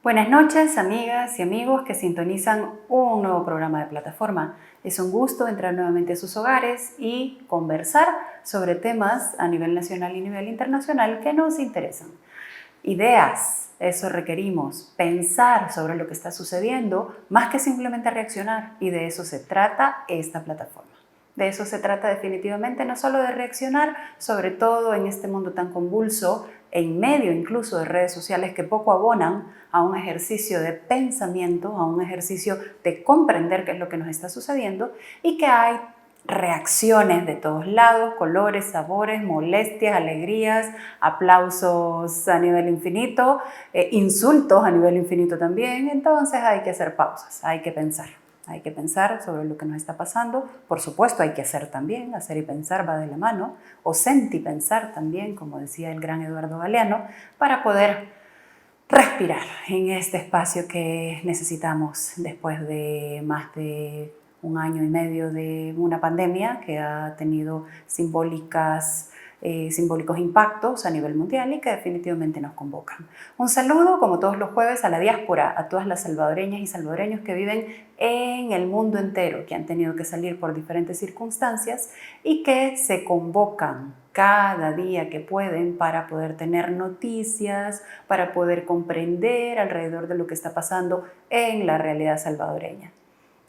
Buenas noches, amigas y amigos que sintonizan un nuevo programa de plataforma. Es un gusto entrar nuevamente a sus hogares y conversar sobre temas a nivel nacional y nivel internacional que nos interesan. Ideas, eso requerimos, pensar sobre lo que está sucediendo, más que simplemente reaccionar, y de eso se trata esta plataforma. De eso se trata definitivamente, no solo de reaccionar, sobre todo en este mundo tan convulso, en medio incluso de redes sociales que poco abonan a un ejercicio de pensamiento, a un ejercicio de comprender qué es lo que nos está sucediendo, y que hay reacciones de todos lados, colores, sabores, molestias, alegrías, aplausos a nivel infinito, insultos a nivel infinito también. Entonces hay que hacer pausas, hay que pensar sobre lo que nos está pasando. Por supuesto hay que hacer también, hacer y pensar va de la mano, o sentipensar también, como decía el gran Eduardo Galeano, para poder respirar en este espacio que necesitamos después de más de un año y medio de una pandemia que ha tenido simbólicos impactos a nivel mundial y que definitivamente nos convocan. Un saludo, como todos los jueves, a la diáspora, a todas las salvadoreñas y salvadoreños que viven en el mundo entero, que han tenido que salir por diferentes circunstancias y que se convocan cada día que pueden para poder tener noticias, para poder comprender alrededor de lo que está pasando en la realidad salvadoreña.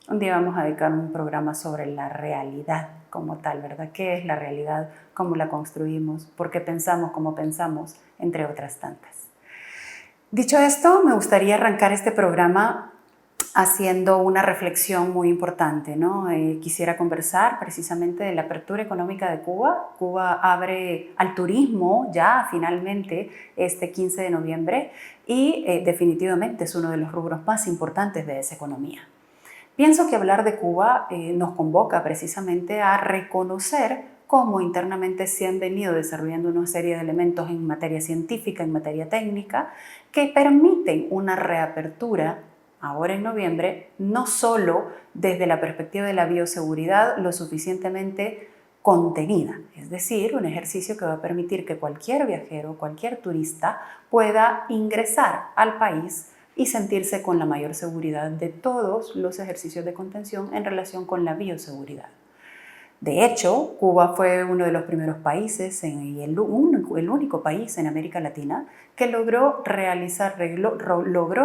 Un día vamos a dedicar un programa sobre la realidad como tal, ¿verdad? ¿Qué es la realidad? ¿Cómo la construimos? ¿Por qué pensamos como pensamos? Entre otras tantas. Dicho esto, me gustaría arrancar este programa haciendo una reflexión muy importante, ¿no? Quisiera conversar precisamente de la apertura económica de Cuba. Cuba abre al turismo ya finalmente este 15 de noviembre y definitivamente es uno de los rubros más importantes de esa economía. Pienso que hablar de Cuba nos convoca precisamente a reconocer cómo internamente se han venido desarrollando una serie de elementos en materia científica, en materia técnica, que permiten una reapertura ahora en noviembre, no solo desde la perspectiva de la bioseguridad lo suficientemente contenida, es decir, un ejercicio que va a permitir que cualquier viajero, cualquier turista pueda ingresar al país y sentirse con la mayor seguridad de todos los ejercicios de contención en relación con la bioseguridad. De hecho, Cuba fue uno de los primeros países y el único país en América Latina que logró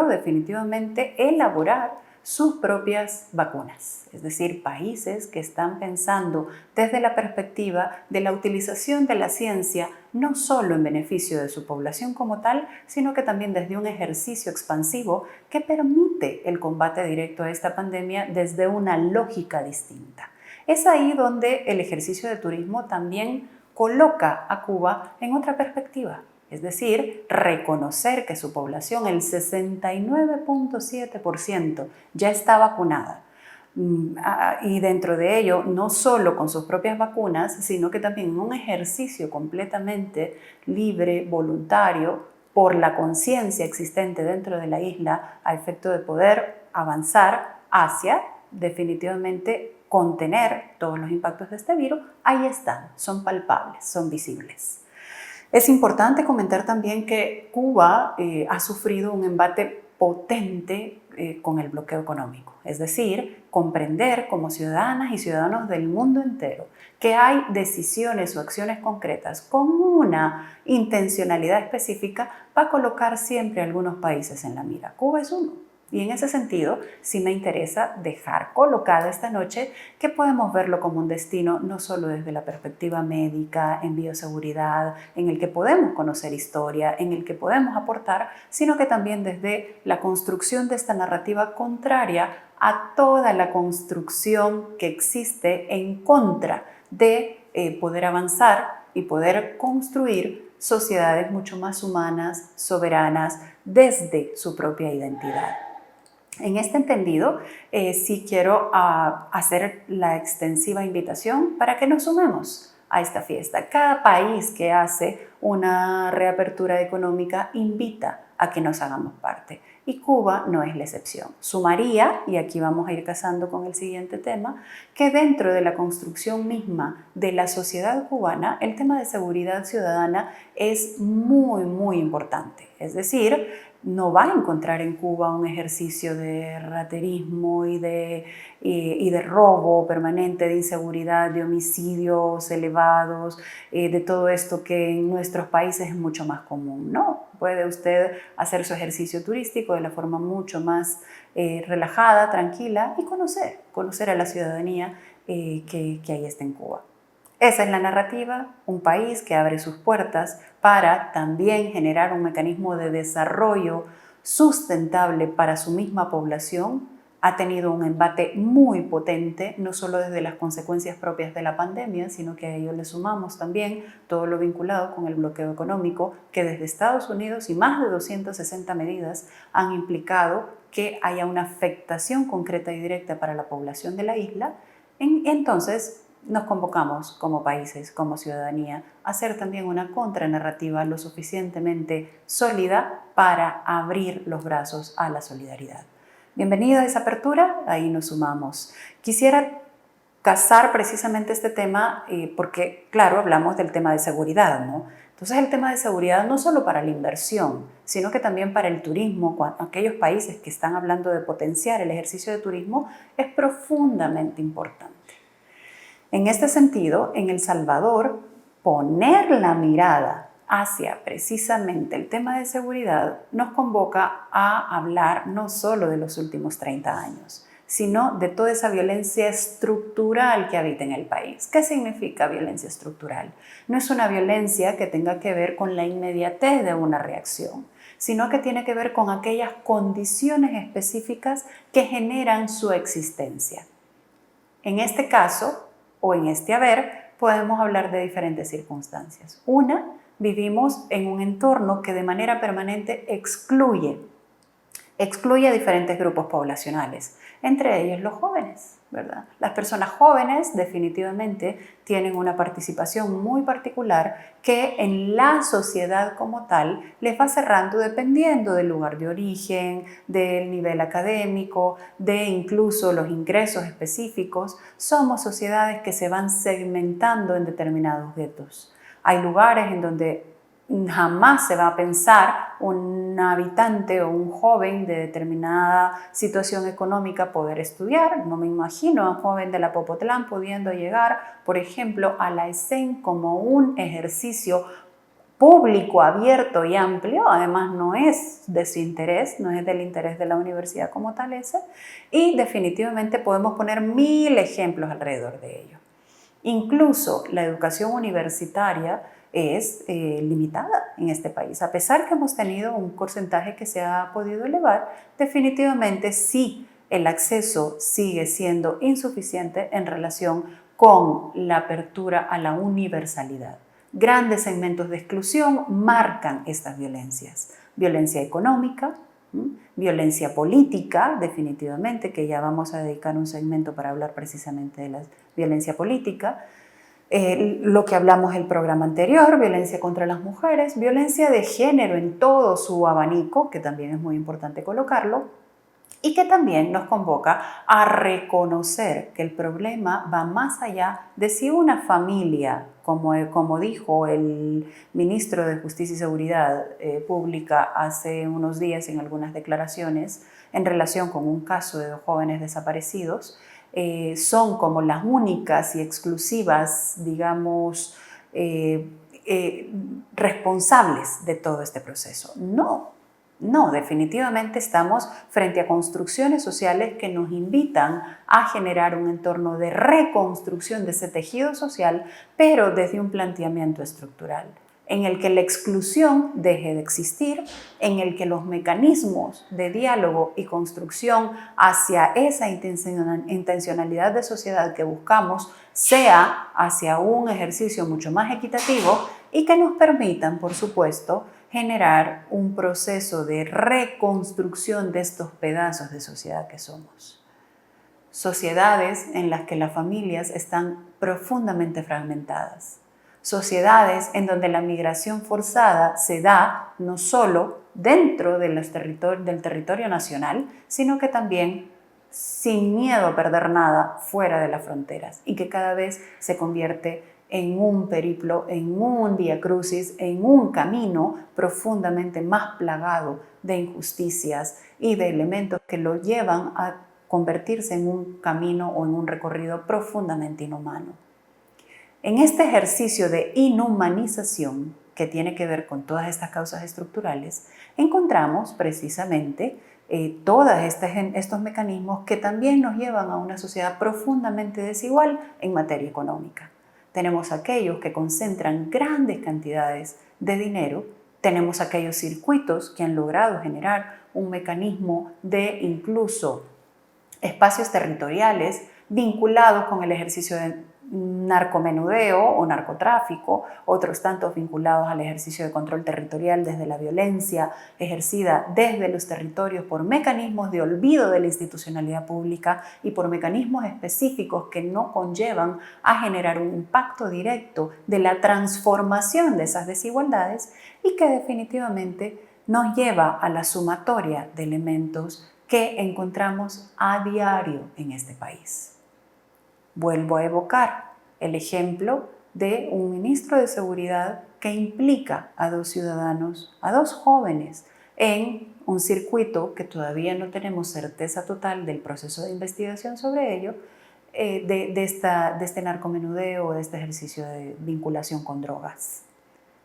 definitivamente elaborar sus propias vacunas. Es decir, países que están pensando desde la perspectiva de la utilización de la ciencia no solo en beneficio de su población como tal, sino que también desde un ejercicio expansivo que permite el combate directo a esta pandemia desde una lógica distinta. Es ahí donde el ejercicio de turismo también coloca a Cuba en otra perspectiva, es decir, reconocer que su población, el 69.7%, ya está vacunada. Y dentro de ello, no solo con sus propias vacunas, sino que también en un ejercicio completamente libre, voluntario, por la conciencia existente dentro de la isla a efecto de poder avanzar hacia definitivamente contener todos los impactos de este virus. Ahí están, son palpables, son visibles. Es importante comentar también que Cuba ha sufrido un embate potente con el bloqueo económico, es decir, comprender como ciudadanas y ciudadanos del mundo entero que hay decisiones o acciones concretas con una intencionalidad específica va a colocar siempre a algunos países en la mira. Cuba es uno. Y en ese sentido, sí me interesa dejar colocada esta noche que podemos verlo como un destino no solo desde la perspectiva médica, en bioseguridad, en el que podemos conocer historia, en el que podemos aportar, sino que también desde la construcción de esta narrativa contraria a toda la construcción que existe en contra de poder avanzar y poder construir sociedades mucho más humanas, soberanas, desde su propia identidad. En este entendido, sí quiero hacer la extensiva invitación para que nos sumemos a esta fiesta. Cada país que hace una reapertura económica invita a que nos hagamos parte. Y Cuba no es la excepción. Sumaría, y aquí vamos a ir casando con el siguiente tema, que dentro de la construcción misma de la sociedad cubana, el tema de seguridad ciudadana es muy, muy importante. Es decir, no va a encontrar en Cuba un ejercicio de raterismo y de robo permanente, de inseguridad, de homicidios elevados, de todo esto que en nuestros países es mucho más común. No, puede usted hacer su ejercicio turístico de la forma mucho más relajada, tranquila y conocer a la ciudadanía que ahí está en Cuba. Esa es la narrativa, un país que abre sus puertas para también generar un mecanismo de desarrollo sustentable para su misma población. Ha tenido un embate muy potente, no solo desde las consecuencias propias de la pandemia, sino que a ello le sumamos también todo lo vinculado con el bloqueo económico, que desde Estados Unidos y más de 260 medidas han implicado que haya una afectación concreta y directa para la población de la isla. Entonces, nos convocamos como países, como ciudadanía, a hacer también una contranarrativa lo suficientemente sólida para abrir los brazos a la solidaridad. Bienvenido a esa apertura, ahí nos sumamos. Quisiera casar precisamente este tema porque, claro, hablamos del tema de seguridad, ¿no? Entonces el tema de seguridad no solo para la inversión, sino que también para el turismo, aquellos países que están hablando de potenciar el ejercicio de turismo, es profundamente importante. En este sentido, en El Salvador, poner la mirada hacia precisamente el tema de seguridad nos convoca a hablar no solo de los últimos 30 años, sino de toda esa violencia estructural que habita en el país. ¿Qué significa violencia estructural? No es una violencia que tenga que ver con la inmediatez de una reacción, sino que tiene que ver con aquellas condiciones específicas que generan su existencia. En este caso, o en este haber, podemos hablar de diferentes circunstancias. Una, vivimos en un entorno que de manera permanente excluye a diferentes grupos poblacionales, entre ellos los jóvenes, ¿verdad? Las personas jóvenes definitivamente tienen una participación muy particular que en la sociedad como tal les va cerrando dependiendo del lugar de origen, del nivel académico, de incluso los ingresos específicos. Somos sociedades que se van segmentando en determinados guetos. Hay lugares en donde jamás se va a pensar un habitante o un joven de determinada situación económica poder estudiar. No me imagino a un joven de la Popotlán pudiendo llegar, por ejemplo, a la ESEN como un ejercicio público, abierto y amplio. Además, no es de su interés, no es del interés de la universidad como tal ese. Y definitivamente podemos poner 1000 ejemplos alrededor de ello. Incluso la educación universitaria es limitada en este país. A pesar que hemos tenido un porcentaje que se ha podido elevar, definitivamente sí el acceso sigue siendo insuficiente en relación con la apertura a la universalidad. Grandes segmentos de exclusión marcan estas violencias. Violencia económica, violencia política, definitivamente, que ya vamos a dedicar un segmento para hablar precisamente de la violencia política. Lo que hablamos en el programa anterior, violencia contra las mujeres, violencia de género en todo su abanico, que también es muy importante colocarlo, y que también nos convoca a reconocer que el problema va más allá de si una familia, como dijo el ministro de Justicia y Seguridad Pública hace unos días en algunas declaraciones en relación con un caso de 2 jóvenes desaparecidos, son como las únicas y exclusivas, digamos, responsables de todo este proceso. No, definitivamente estamos frente a construcciones sociales que nos invitan a generar un entorno de reconstrucción de ese tejido social, pero desde un planteamiento estructural, en el que la exclusión deje de existir, en el que los mecanismos de diálogo y construcción hacia esa intencionalidad de sociedad que buscamos sea hacia un ejercicio mucho más equitativo y que nos permitan, por supuesto, generar un proceso de reconstrucción de estos pedazos de sociedad que somos. Sociedades en las que las familias están profundamente fragmentadas. Sociedades en donde la migración forzada se da no solo dentro del territorio nacional, sino que también sin miedo a perder nada fuera de las fronteras y que cada vez se convierte en un periplo, en un vía crucis, en un camino profundamente más plagado de injusticias y de elementos que lo llevan a convertirse en un camino o en un recorrido profundamente inhumano. En este ejercicio de inhumanización, que tiene que ver con todas estas causas estructurales, encontramos precisamente todos estos mecanismos que también nos llevan a una sociedad profundamente desigual en materia económica. Tenemos aquellos que concentran grandes cantidades de dinero, tenemos aquellos circuitos que han logrado generar un mecanismo de incluso espacios territoriales vinculados con el ejercicio de narcomenudeo o narcotráfico, otros tantos vinculados al ejercicio de control territorial desde la violencia ejercida desde los territorios por mecanismos de olvido de la institucionalidad pública y por mecanismos específicos que no conllevan a generar un impacto directo de la transformación de esas desigualdades y que definitivamente nos lleva a la sumatoria de elementos que encontramos a diario en este país. Vuelvo a evocar el ejemplo de un ministro de Seguridad que implica a dos ciudadanos, a dos jóvenes, en un circuito que todavía no tenemos certeza total del proceso de investigación sobre ello, de este narcomenudeo o de este ejercicio de vinculación con drogas.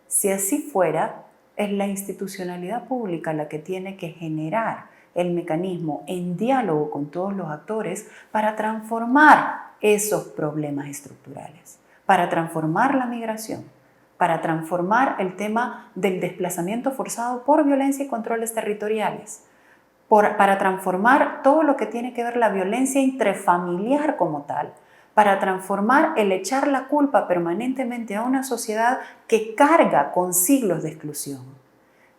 Si así fuera, es la institucionalidad pública la que tiene que generar el mecanismo en diálogo con todos los actores para transformar esos problemas estructurales, para transformar la migración, para transformar el tema del desplazamiento forzado por violencia y controles territoriales, para transformar todo lo que tiene que ver la violencia intrafamiliar como tal, para transformar el echar la culpa permanentemente a una sociedad que carga con siglos de exclusión.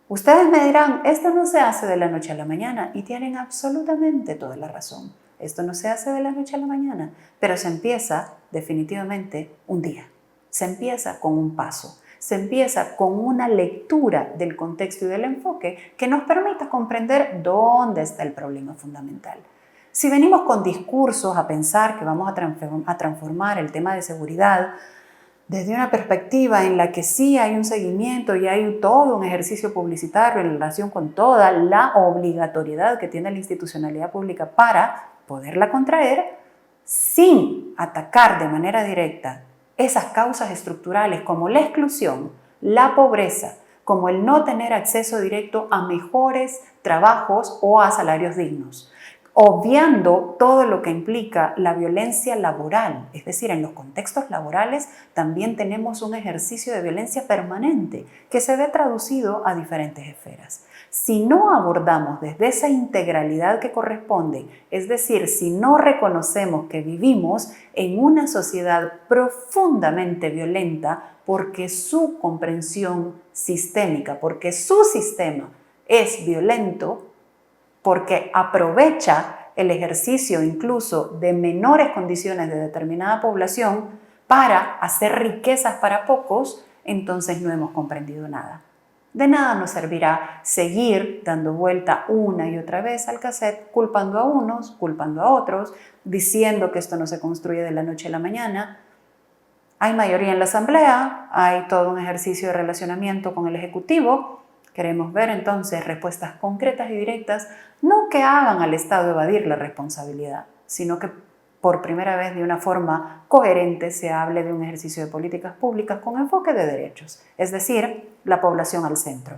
Ustedes me dirán, esto no se hace de la noche a la mañana, y tienen absolutamente toda la razón. Esto no se hace de la noche a la mañana, pero se empieza definitivamente un día. Se empieza con un paso. Se empieza con una lectura del contexto y del enfoque que nos permita comprender dónde está el problema fundamental. Si venimos con discursos a pensar que vamos a transformar el tema de seguridad desde una perspectiva en la que sí hay un seguimiento y hay todo un ejercicio publicitario en relación con toda la obligatoriedad que tiene la institucionalidad pública para poderla contraer, sin atacar de manera directa esas causas estructurales como la exclusión, la pobreza, como el no tener acceso directo a mejores trabajos o a salarios dignos, obviando todo lo que implica la violencia laboral, es decir, en los contextos laborales también tenemos un ejercicio de violencia permanente que se ve traducido a diferentes esferas. Si no abordamos desde esa integralidad que corresponde, es decir, si no reconocemos que vivimos en una sociedad profundamente violenta porque su comprensión sistémica, porque su sistema es violento, porque aprovecha el ejercicio incluso de menores condiciones de determinada población para hacer riquezas para pocos, entonces no hemos comprendido nada. De nada nos servirá seguir dando vuelta una y otra vez al cassette, culpando a unos, culpando a otros, diciendo que esto no se construye de la noche a la mañana. Hay mayoría en la asamblea, hay todo un ejercicio de relacionamiento con el ejecutivo. Queremos ver entonces respuestas concretas y directas, no que hagan al Estado evadir la responsabilidad, sino que por primera vez de una forma coherente se hable de un ejercicio de políticas públicas con enfoque de derechos, es decir, la población al centro.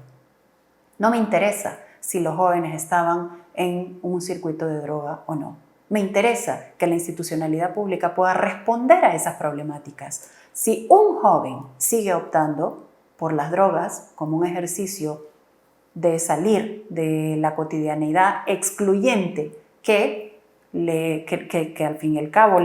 No me interesa si los jóvenes estaban en un circuito de droga o no. Me interesa que la institucionalidad pública pueda responder a esas problemáticas. Si un joven sigue optando por las drogas como un ejercicio de salir de la cotidianeidad excluyente que al fin y al cabo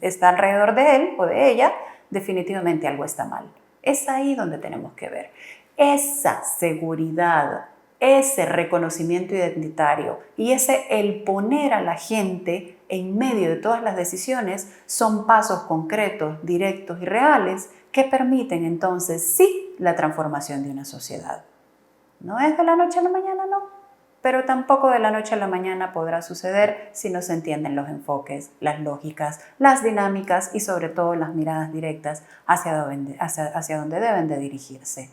está alrededor de él o de ella, definitivamente algo está mal. Es ahí donde tenemos que ver. Esa seguridad, ese reconocimiento identitario y el poner a la gente en medio de todas las decisiones son pasos concretos, directos y reales que permiten entonces sí la transformación de una sociedad. No es de la noche a la mañana, no, pero tampoco de la noche a la mañana podrá suceder si no se entienden los enfoques, las lógicas, las dinámicas y sobre todo las miradas directas hacia donde deben de dirigirse.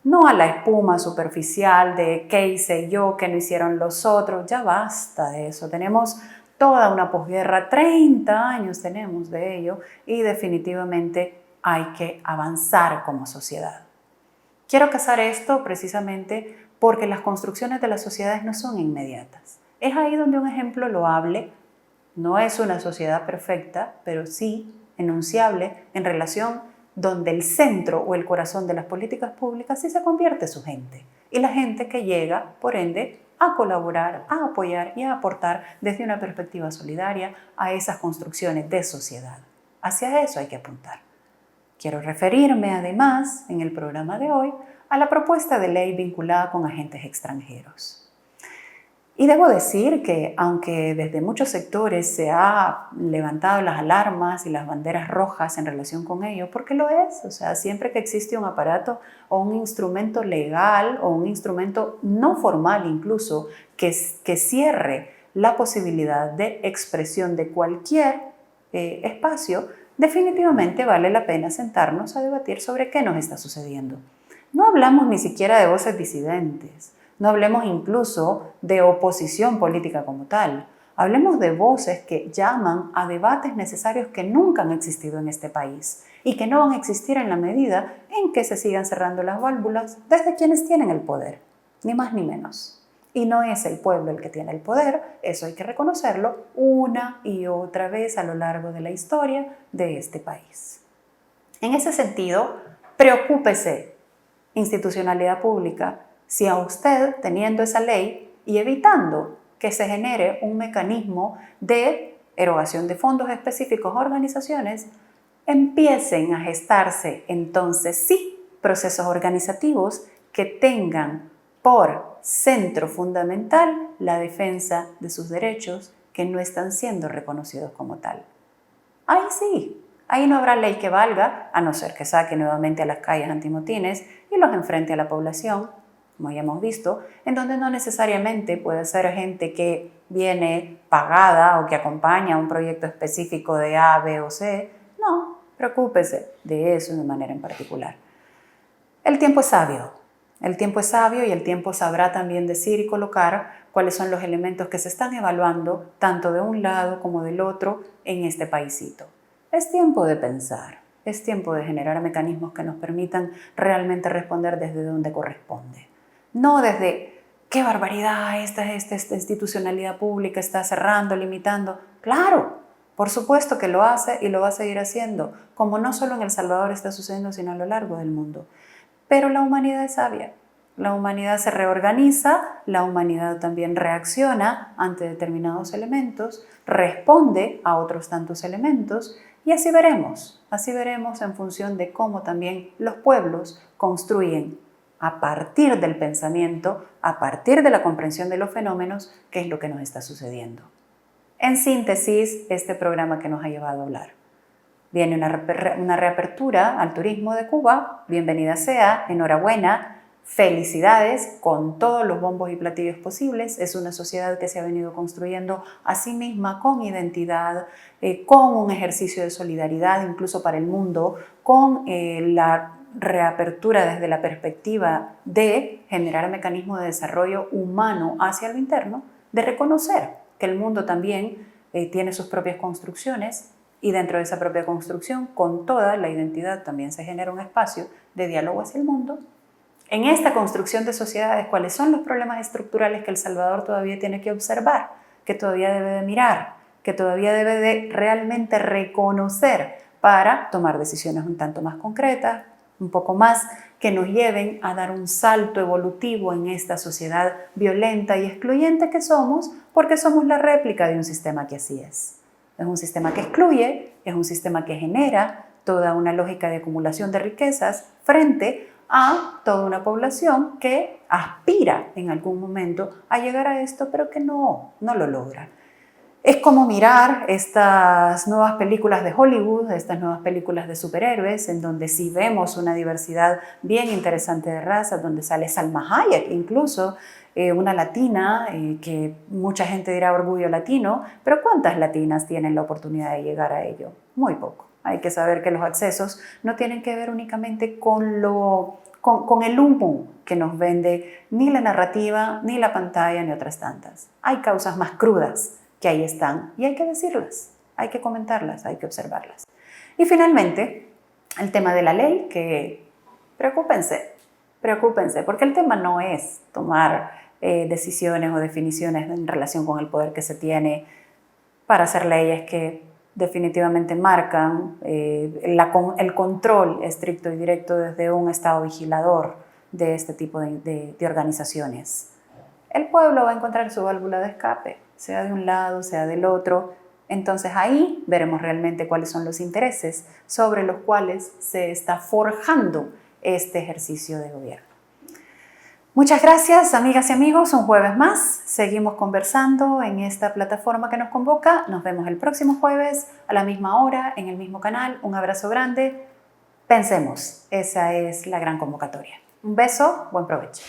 No a la espuma superficial de qué hice yo, qué no hicieron los otros, ya basta de eso. Tenemos toda una posguerra, 30 años tenemos de ello y definitivamente hay que avanzar como sociedad. Quiero casar esto precisamente porque las construcciones de las sociedades no son inmediatas. Es ahí donde un ejemplo loable no es una sociedad perfecta, pero sí enunciable en relación donde el centro o el corazón de las políticas públicas sí se convierte su gente. Y la gente que llega, por ende, a colaborar, a apoyar y a aportar desde una perspectiva solidaria a esas construcciones de sociedad. Hacia eso hay que apuntar. Quiero referirme además, en el programa de hoy, a la propuesta de ley vinculada con agentes extranjeros. Y debo decir que, aunque desde muchos sectores se ha levantado las alarmas y las banderas rojas en relación con ello, porque lo es, o sea, siempre que existe un aparato o un instrumento legal o un instrumento no formal incluso que cierre la posibilidad de expresión de cualquier espacio, definitivamente vale la pena sentarnos a debatir sobre qué nos está sucediendo. No hablamos ni siquiera de voces disidentes, no hablemos incluso de oposición política como tal. Hablemos de voces que llaman a debates necesarios que nunca han existido en este país y que no van a existir en la medida en que se sigan cerrando las válvulas desde quienes tienen el poder, ni más ni menos. Y no es el pueblo el que tiene el poder, eso hay que reconocerlo una y otra vez a lo largo de la historia de este país. En ese sentido, preocúpese, institucionalidad pública, si a usted, teniendo esa ley y evitando que se genere un mecanismo de erogación de fondos específicos a organizaciones, empiecen a gestarse entonces sí procesos organizativos que tengan por centro fundamental la defensa de sus derechos que no están siendo reconocidos como tal. Ahí sí, ahí no habrá ley que valga, a no ser que saque nuevamente a las calles antimotines y los enfrente a la población, como ya hemos visto, en donde no necesariamente puede ser gente que viene pagada o que acompaña un proyecto específico de A, B o C. No, preocúpese de eso de manera en particular. El tiempo es sabio. El tiempo es sabio y el tiempo sabrá también decir y colocar cuáles son los elementos que se están evaluando tanto de un lado como del otro en este paisito. Es tiempo de pensar, es tiempo de generar mecanismos que nos permitan realmente responder desde donde corresponde. No desde, qué barbaridad, esta institucionalidad pública está cerrando, limitando. Claro, por supuesto que lo hace y lo va a seguir haciendo, como no solo en El Salvador está sucediendo, sino a lo largo del mundo. Pero la humanidad es sabia, la humanidad se reorganiza, la humanidad también reacciona ante determinados elementos, responde a otros tantos elementos y así veremos en función de cómo también los pueblos construyen a partir del pensamiento, a partir de la comprensión de los fenómenos, qué es lo que nos está sucediendo. En síntesis, este programa que nos ha llevado a hablar. Viene una reapertura al turismo de Cuba, bienvenida sea, enhorabuena, felicidades con todos los bombos y platillos posibles. Es una sociedad que se ha venido construyendo a sí misma con identidad, con un ejercicio de solidaridad incluso para el mundo, con la reapertura desde la perspectiva de generar mecanismos de desarrollo humano hacia lo interno, de reconocer que el mundo también tiene sus propias construcciones. Y dentro de esa propia construcción, con toda la identidad, también se genera un espacio de diálogo hacia el mundo. En esta construcción de sociedades, ¿cuáles son los problemas estructurales que El Salvador todavía tiene que observar, que todavía debe de mirar, que todavía debe de realmente reconocer para tomar decisiones un tanto más concretas, un poco más que nos lleven a dar un salto evolutivo en esta sociedad violenta y excluyente que somos, porque somos la réplica de un sistema que así es? Es un sistema que excluye, es un sistema que genera toda una lógica de acumulación de riquezas frente a toda una población que aspira en algún momento a llegar a esto, pero que no lo logra. Es como mirar estas nuevas películas de Hollywood, estas nuevas películas de superhéroes, en donde sí vemos una diversidad bien interesante de razas, donde sale Salma Hayek, incluso una latina, que mucha gente dirá orgullo latino, pero ¿cuántas latinas tienen la oportunidad de llegar a ello? Muy poco. Hay que saber que los accesos no tienen que ver únicamente con el humo que nos vende ni la narrativa, ni la pantalla, ni otras tantas. Hay causas más crudas que ahí están y hay que decirlas, hay que comentarlas, hay que observarlas. Y finalmente, el tema de la ley, que preocúpense, porque el tema no es tomar decisiones o definiciones en relación con el poder que se tiene para hacer leyes que definitivamente marcan el control estricto y directo desde un Estado vigilador de este tipo de organizaciones. El pueblo va a encontrar su válvula de escape, sea de un lado, sea del otro. Entonces ahí veremos realmente cuáles son los intereses sobre los cuales se está forjando este ejercicio de gobierno. Muchas gracias, amigas y amigos. Un jueves más. Seguimos conversando en esta plataforma que nos convoca. Nos vemos el próximo jueves a la misma hora, en el mismo canal. Un abrazo grande. Pensemos, esa es la gran convocatoria. Un beso, buen provecho.